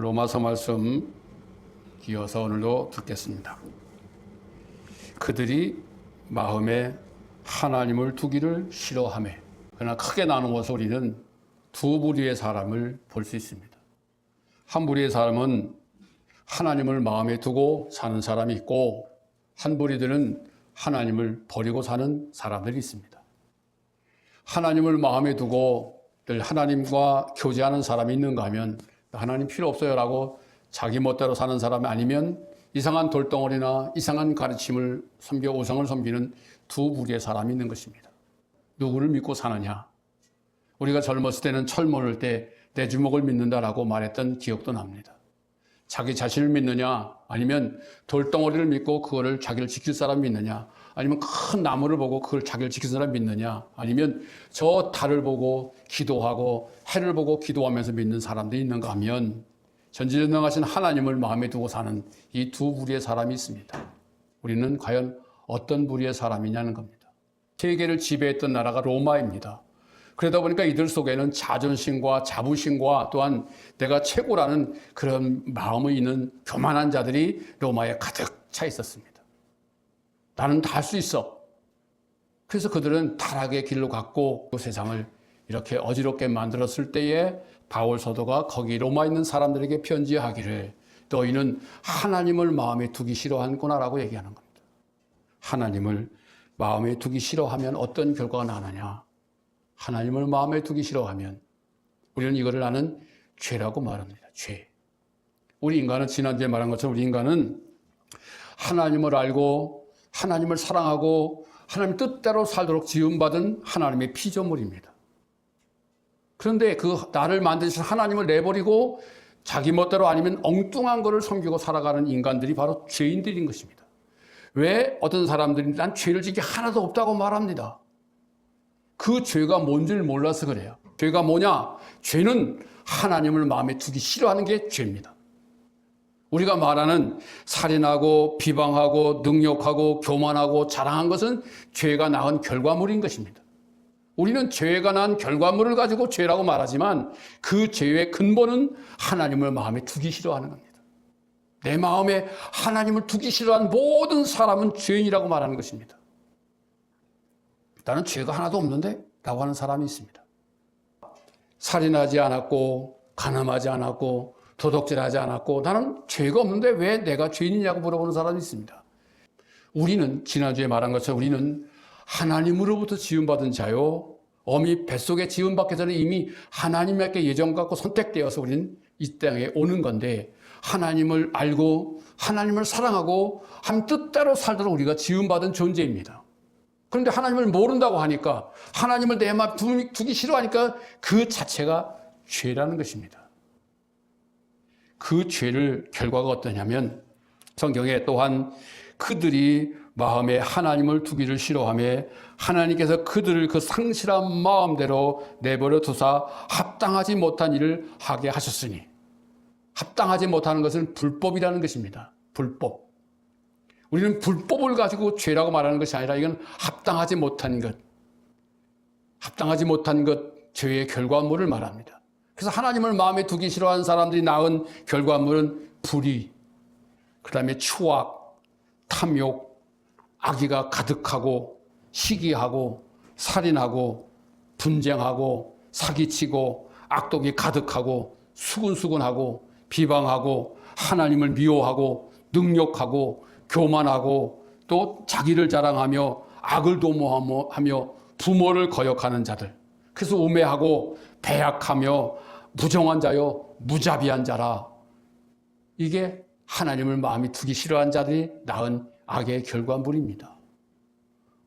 로마서 말씀 이어서 오늘도 듣겠습니다. 그들이 마음에 하나님을 두기를 싫어하며, 그러나 크게 나누어서 우리는 두 부류의 사람을 볼 수 있습니다. 한 부류의 사람은 하나님을 마음에 두고 사는 사람이 있고, 한 부류들은 하나님을 버리고 사는 사람들이 있습니다. 하나님을 마음에 두고 늘 하나님과 교제하는 사람이 있는가 하면 하나님 필요 없어요 라고 자기 멋대로 사는 사람이 아니면 이상한 돌덩어리나 이상한 가르침을 섬겨 우상을 섬기는 두 부류의 사람이 있는 것입니다. 누구를 믿고 사느냐? 우리가 젊었을 때는 철 모를 때 내 주먹을 믿는다라고 말했던 기억도 납니다. 자기 자신을 믿느냐, 아니면 돌덩어리를 믿고 그거를 자기를 지킬 사람 믿느냐, 아니면 큰 나무를 보고 그걸 자기를 지킬 사람 믿느냐, 아니면 저 달을 보고 기도하고 해를 보고 기도하면서 믿는 사람들이 있는가 하면 전지전능하신 하나님을 마음에 두고 사는 이 두 부류의 사람이 있습니다. 우리는 과연 어떤 부류의 사람이냐는 겁니다. 세계를 지배했던 나라가 로마입니다. 그러다 보니까 이들 속에는 자존심과 자부심과 또한 내가 최고라는 그런 마음이 있는 교만한 자들이 로마에 가득 차 있었습니다. 나는 다 할 수 있어. 그래서 그들은 타락의 길로 갔고 세상을 이렇게 어지럽게 만들었을 때에 바울 사도가 거기 로마에 있는 사람들에게 편지하기를 너희는 하나님을 마음에 두기 싫어하는구나 라고 얘기하는 겁니다. 하나님을 마음에 두기 싫어하면 어떤 결과가 나느냐? 하나님을 마음에 두기 싫어하면 우리는 이거를 나는 죄라고 말합니다. 죄. 우리 인간은 지난주에 말한 것처럼 우리 인간은 하나님을 알고 하나님을 사랑하고 하나님 뜻대로 살도록 지음받은 하나님의 피조물입니다. 그런데 그 나를 만드신 하나님을 내버리고 자기 멋대로 아니면 엉뚱한 것을 섬기고 살아가는 인간들이 바로 죄인들인 것입니다. 왜 어떤 사람들이 난 죄를 지은 게 하나도 없다고 말합니다. 그 죄가 뭔지를 몰라서 그래요. 죄가 뭐냐? 죄는 하나님을 마음에 두기 싫어하는 게 죄입니다. 우리가 말하는 살인하고 비방하고 능욕하고 교만하고 자랑한 것은 죄가 낳은 결과물인 것입니다. 우리는 죄가 낳은 결과물을 가지고 죄라고 말하지만 그 죄의 근본은 하나님을 마음에 두기 싫어하는 겁니다. 내 마음에 하나님을 두기 싫어하는 모든 사람은 죄인이라고 말하는 것입니다. 나는 죄가 하나도 없는데? 라고 하는 사람이 있습니다. 살인하지 않았고 간음하지 않았고 도둑질하지 않았고 나는 죄가 없는데 왜 내가 죄인이냐고 물어보는 사람이 있습니다. 우리는 지난주에 말한 것처럼 우리는 하나님으로부터 지음받은 자요. 어미 뱃속에 지음받기 전에 이미 하나님께 예정 갖고 선택되어서 우리는 이 땅에 오는 건데 하나님을 알고 하나님을 사랑하고 한 뜻대로 살도록 우리가 지음받은 존재입니다. 그런데 하나님을 모른다고 하니까 하나님을 내 마음에 두기 싫어하니까 그 자체가 죄라는 것입니다. 그 죄를 결과가 어떠냐면 성경에 또한 그들이 마음에 하나님을 두기를 싫어하며 하나님께서 그들을 그 상실한 마음대로 내버려 두사 합당하지 못한 일을 하게 하셨으니 합당하지 못하는 것은 불법이라는 것입니다. 불법. 우리는 불법을 가지고 죄라고 말하는 것이 아니라 이건 합당하지 못한 것, 합당하지 못한 것, 죄의 결과물을 말합니다. 그래서 하나님을 마음에 두기 싫어하는 사람들이 낳은 결과물은 불의, 그 다음에 추악, 탐욕, 악의가 가득하고 시기하고 살인하고 분쟁하고 사기치고 악독이 가득하고 수군수군하고 비방하고 하나님을 미워하고 능욕하고 교만하고 또 자기를 자랑하며 악을 도모하며 부모를 거역하는 자들. 그래서 우매하고 배약하며 무정한 자요 무자비한 자라. 이게 하나님을 마음에 두기 싫어한 자들이 낳은 악의 결과물입니다.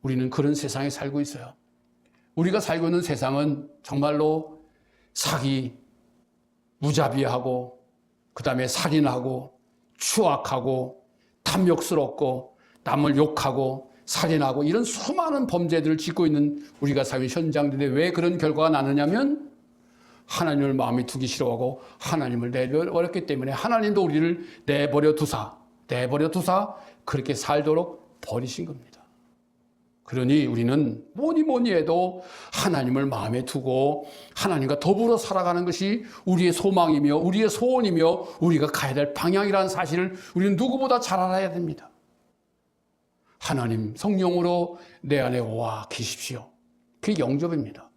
우리는 그런 세상에 살고 있어요. 우리가 살고 있는 세상은 정말로 사기, 무자비하고 그 다음에 살인하고 추악하고 탐욕스럽고 남을 욕하고 살인하고 이런 수많은 범죄들을 짓고 있는 우리가 사는 현장들에 왜 그런 결과가 나느냐면 하나님을 마음에 두기 싫어하고 하나님을 내버렸기 때문에 하나님도 우리를 내버려 두사 그렇게 살도록 버리신 겁니다. 그러니 우리는 뭐니 해도 하나님을 마음에 두고 하나님과 더불어 살아가는 것이 우리의 소망이며 우리의 소원이며 우리가 가야 될 방향이라는 사실을 우리는 누구보다 잘 알아야 됩니다. 하나님 성령으로 내 안에 와 계십시오. 그게 영접입니다.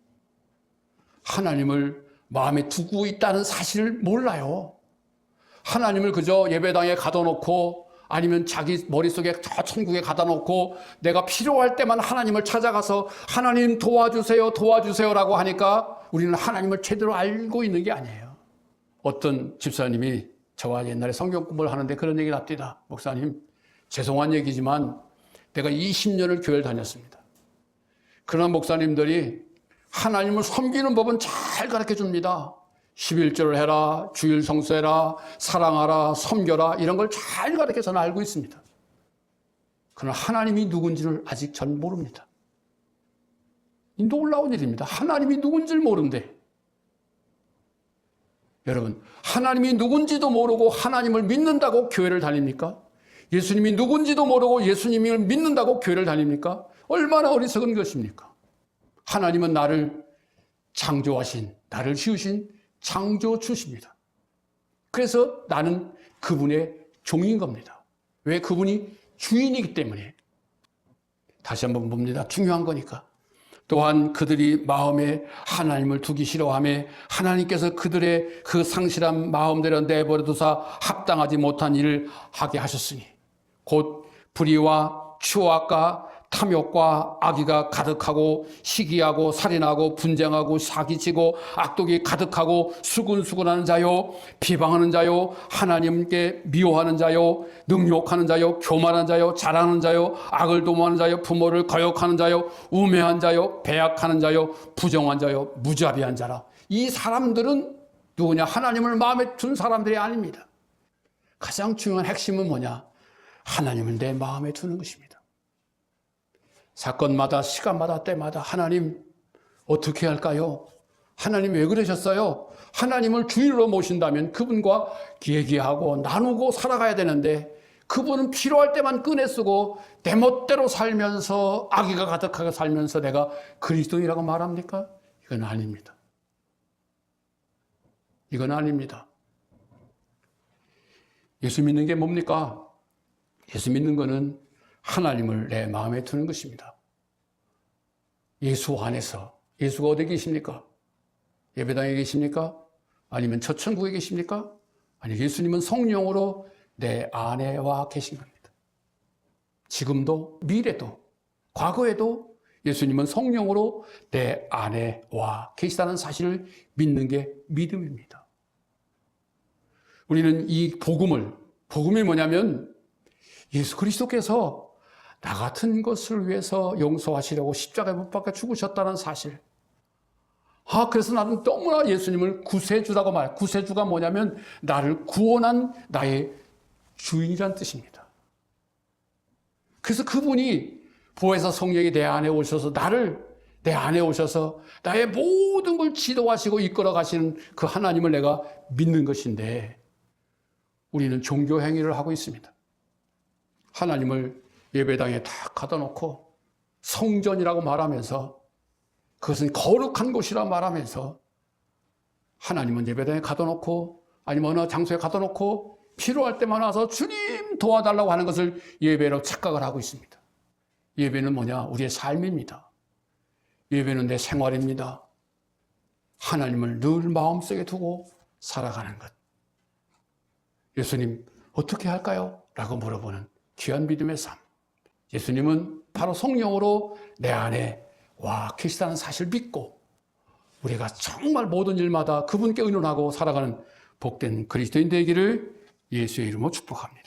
하나님을 마음에 두고 있다는 사실을 몰라요. 하나님을 그저 예배당에 가둬놓고 아니면 자기 머릿속에 저 천국에 가다 놓고 내가 필요할 때만 하나님을 찾아가서 하나님 도와주세요, 도와주세요라고 하니까 우리는 하나님을 제대로 알고 있는 게 아니에요. 어떤 집사님이 저와 옛날에 성경 공부를 하는데 그런 얘기를 합니다. 목사님, 죄송한 얘기지만 내가 20년을 교회를 다녔습니다. 그런 목사님들이 하나님을 섬기는 법은 잘 가르쳐 줍니다. 11조를 해라, 주일 성수해라, 사랑하라, 섬겨라 이런 걸 잘 가르쳐 저는 알고 있습니다. 그러나 하나님이 누군지를 아직 전 모릅니다. 놀라운 일입니다. 하나님이 누군지를 모른대. 여러분, 하나님이 누군지도 모르고 하나님을 믿는다고 교회를 다닙니까? 예수님이 누군지도 모르고 예수님을 믿는다고 교회를 다닙니까? 얼마나 어리석은 것입니까? 하나님은 나를 창조하신, 나를 지으신 창조주십니다. 그래서 나는 그분의 종인 겁니다. 왜? 그분이 주인이기 때문에. 다시 한번 봅니다. 중요한 거니까. 또한 그들이 마음에 하나님을 두기 싫어하며 하나님께서 그들의 그 상실한 마음대로 내버려 두사 합당하지 못한 일을 하게 하셨으니 곧 불의와 추악과 탐욕과 악의가 가득하고 시기하고 살인하고 분쟁하고 사기치고 악독이 가득하고 수군수군하는 자요 비방하는 자요 하나님께 미워하는 자요 능욕하는 자요 교만한 자요 자랑하는 자요 악을 도모하는 자요 부모를 거역하는 자요 우매한 자요 배약하는 자요 부정한 자요 무자비한 자라. 이 사람들은 누구냐? 하나님을 마음에 둔 사람들이 아닙니다. 가장 중요한 핵심은 뭐냐? 하나님을 내 마음에 두는 것입니다. 사건마다 시간마다 때마다 하나님 어떻게 할까요? 하나님 왜 그러셨어요? 하나님을 주인으로 모신다면 그분과 얘기하고 나누고 살아가야 되는데 그분은 필요할 때만 꺼내 쓰고 내 멋대로 살면서 악의가 가득하게 살면서 내가 그리스도인이라고 말합니까? 이건 아닙니다. 이건 아닙니다. 예수 믿는 게 뭡니까? 예수 믿는 거는 하나님을 내 마음에 두는 것입니다. 예수 안에서. 예수가 어디 계십니까? 예배당에 계십니까? 아니면 저 천국에 계십니까? 아니, 예수님은 성령으로 내 안에 와 계신 겁니다. 지금도 미래도 과거에도 예수님은 성령으로 내 안에 와 계시다는 사실을 믿는 게 믿음입니다. 우리는 이 복음이 뭐냐면 예수 그리스도께서 나 같은 것을 위해서 용서하시려고 십자가에 못 박혀 죽으셨다는 사실. 그래서 나는 너무나 예수님을 구세주라고 말해요. 구세주가 뭐냐면 나를 구원한 나의 주인이란 뜻입니다. 그래서 그분이 보혜사 성령이 내 안에 오셔서 내 안에 오셔서 나의 모든 걸 지도하시고 이끌어 가시는 그 하나님을 내가 믿는 것인데 우리는 종교 행위를 하고 있습니다. 하나님을 예배당에 딱 가다 놓고 성전이라고 말하면서 그것은 거룩한 곳이라 말하면서 하나님은 예배당에 가다 놓고 아니면 어느 장소에 가다 놓고 필요할 때만 와서 주님 도와달라고 하는 것을 예배로 착각을 하고 있습니다. 예배는 뭐냐? 우리의 삶입니다. 예배는 내 생활입니다. 하나님을 늘 마음속에 두고 살아가는 것. 예수님 어떻게 할까요? 라고 물어보는 귀한 믿음의 삶. 예수님은 바로 성령으로 내 안에 와 계시다는 사실을 믿고 우리가 정말 모든 일마다 그분께 의논하고 살아가는 복된 그리스도인 되기를 예수의 이름으로 축복합니다.